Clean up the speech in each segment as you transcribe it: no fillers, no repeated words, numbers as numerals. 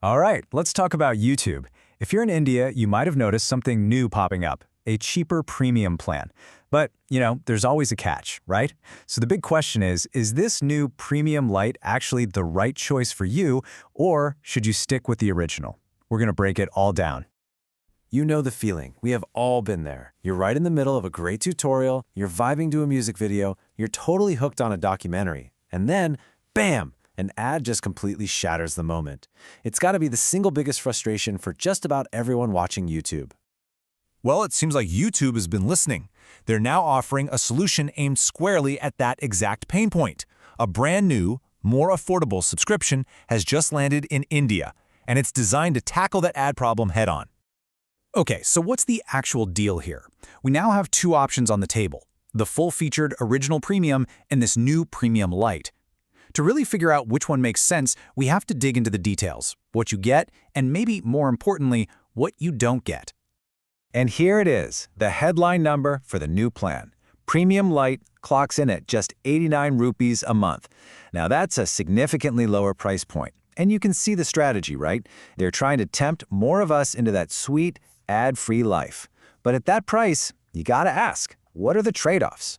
All right, let's talk about YouTube. If you're in India, you might have noticed something new popping up, a cheaper premium plan. But, there's always a catch, right? So the big question is this new Premium Lite actually the right choice for you, or should you stick with the original? We're going to break it all down. You know the feeling. We have all been there. You're right in the middle of a great tutorial, you're vibing to a music video, you're totally hooked on a documentary, and then, bam! An ad just completely shatters the moment. It's got to be the single biggest frustration for just about everyone watching YouTube. Well, it seems like YouTube has been listening. They're now offering a solution aimed squarely at that exact pain point. A brand new, more affordable subscription has just landed in India, and it's designed to tackle that ad problem head-on. Okay, so what's the actual deal here? We now have two options on the table, the full-featured Original Premium and this new Premium Lite. To really figure out which one makes sense, we have to dig into the details, what you get, and maybe more importantly, what you don't get. And here it is, the headline number for the new plan. Premium Lite clocks in at just 89 rupees a month. Now that's a significantly lower price point. And you can see the strategy, right? They're trying to tempt more of us into that sweet, ad-free life. But at that price, you gotta ask, what are the trade-offs?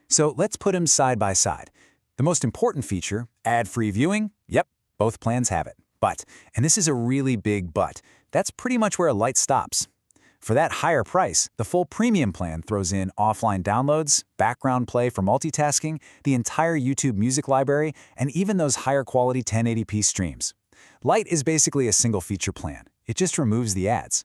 So let's put them side by side. The most important feature, ad-free viewing, yep, both plans have it. But, and this is a really big but, that's pretty much where a Lite stops. For that higher price, the full premium plan throws in offline downloads, background play for multitasking, the entire YouTube music library, and even those higher quality 1080p streams. Lite is basically a single feature plan. It just removes the ads.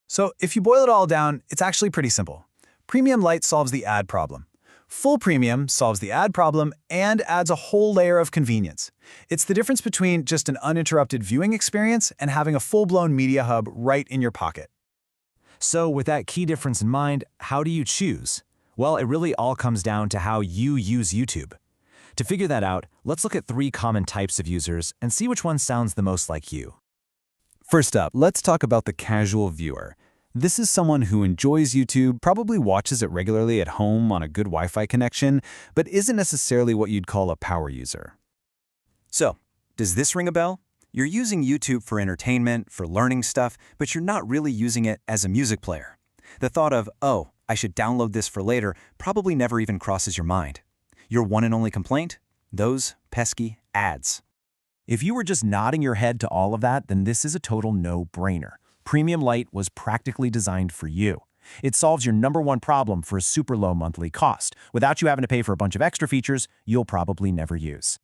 So if you boil it all down, it's actually pretty simple. Premium Lite solves the ad problem. Full Premium solves the ad problem and adds a whole layer of convenience. It's the difference between just an uninterrupted viewing experience and having a full-blown media hub right in your pocket. So with that key difference in mind, how do you choose? Well, it really all comes down to how you use YouTube. To figure that out, let's look at 3 common types of users and see which one sounds the most like you. First up, let's talk about the casual viewer. This is someone who enjoys YouTube, probably watches it regularly at home on a good Wi-Fi connection, but isn't necessarily what you'd call a power user. So, does this ring a bell? You're using YouTube for entertainment, for learning stuff, but you're not really using it as a music player. The thought of, oh, I should download this for later, probably never even crosses your mind. Your one and only complaint? Those pesky ads. If you were just nodding your head to all of that, then this is a total no-brainer. Premium Lite was practically designed for you. It solves your #1 problem for a super low monthly cost, without you having to pay for a bunch of extra features you'll probably never use.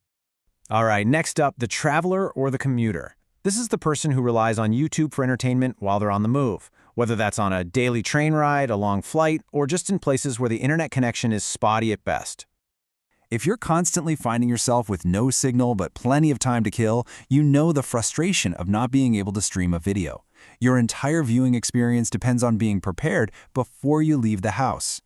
All right, next up, the traveler or the commuter. This is the person who relies on YouTube for entertainment while they're on the move, whether that's on a daily train ride, a long flight, or just in places where the internet connection is spotty at best. If you're constantly finding yourself with no signal but plenty of time to kill, you know the frustration of not being able to stream a video. Your entire viewing experience depends on being prepared before you leave the house.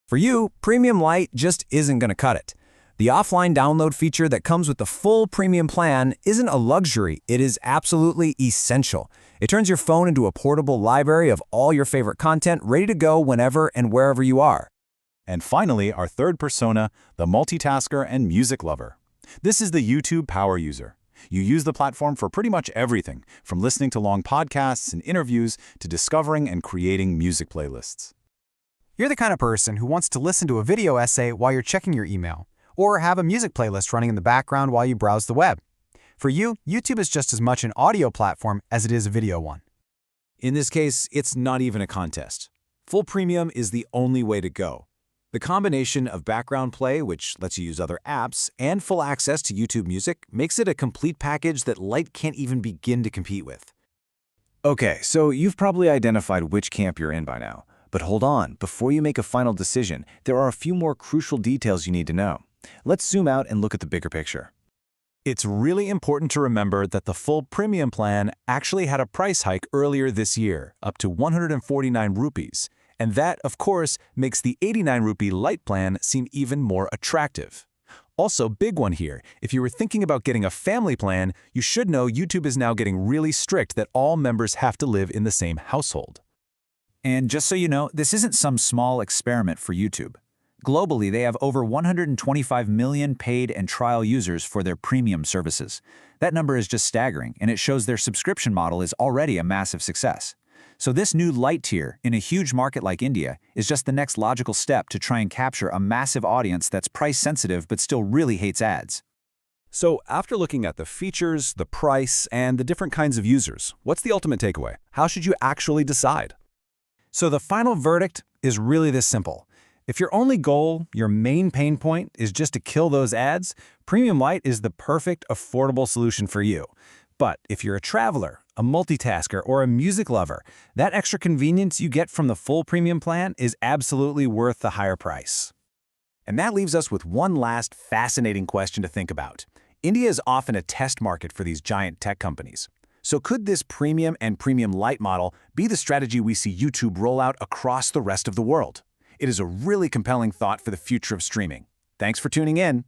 For you, Premium Lite just isn't going to cut it. The offline download feature that comes with the full premium plan isn't a luxury, it is absolutely essential. It turns your phone into a portable library of all your favorite content ready to go whenever and wherever you are. And finally, our third persona, the multitasker and music lover. This is the YouTube power user. You use the platform for pretty much everything, from listening to long podcasts and interviews to discovering and creating music playlists. You're the kind of person who wants to listen to a video essay while you're checking your email, or have a music playlist running in the background while you browse the web. For you, YouTube is just as much an audio platform as it is a video one. In this case, it's not even a contest. Full Premium is the only way to go. The combination of background play, which lets you use other apps, and full access to YouTube Music makes it a complete package that Lite can't even begin to compete with. Okay, so you've probably identified which camp you're in by now. But hold on, before you make a final decision, there are a few more crucial details you need to know. Let's zoom out and look at the bigger picture. It's really important to remember that the full premium plan actually had a price hike earlier this year, up to 149 rupees. And that, of course, makes the 89 rupee Lite plan seem even more attractive. Also, big one here, if you were thinking about getting a family plan, you should know YouTube is now getting really strict that all members have to live in the same household. And just so you know, this isn't some small experiment for YouTube. Globally, they have over 125 million paid and trial users for their premium services. That number is just staggering, and it shows their subscription model is already a massive success. So this new Lite tier, in a huge market like India, is just the next logical step to try and capture a massive audience that's price-sensitive but still really hates ads. So after looking at the features, the price, and the different kinds of users, what's the ultimate takeaway? How should you actually decide? So the final verdict is really this simple. If your only goal, your main pain point, is just to kill those ads, Premium Lite is the perfect, affordable solution for you. But if you're a traveler, a multitasker, or a music lover, that extra convenience you get from the full premium plan is absolutely worth the higher price. And that leaves us with one last fascinating question to think about. India is often a test market for these giant tech companies. So could this Premium and Premium Lite model be the strategy we see YouTube roll out across the rest of the world? It is a really compelling thought for the future of streaming. Thanks for tuning in.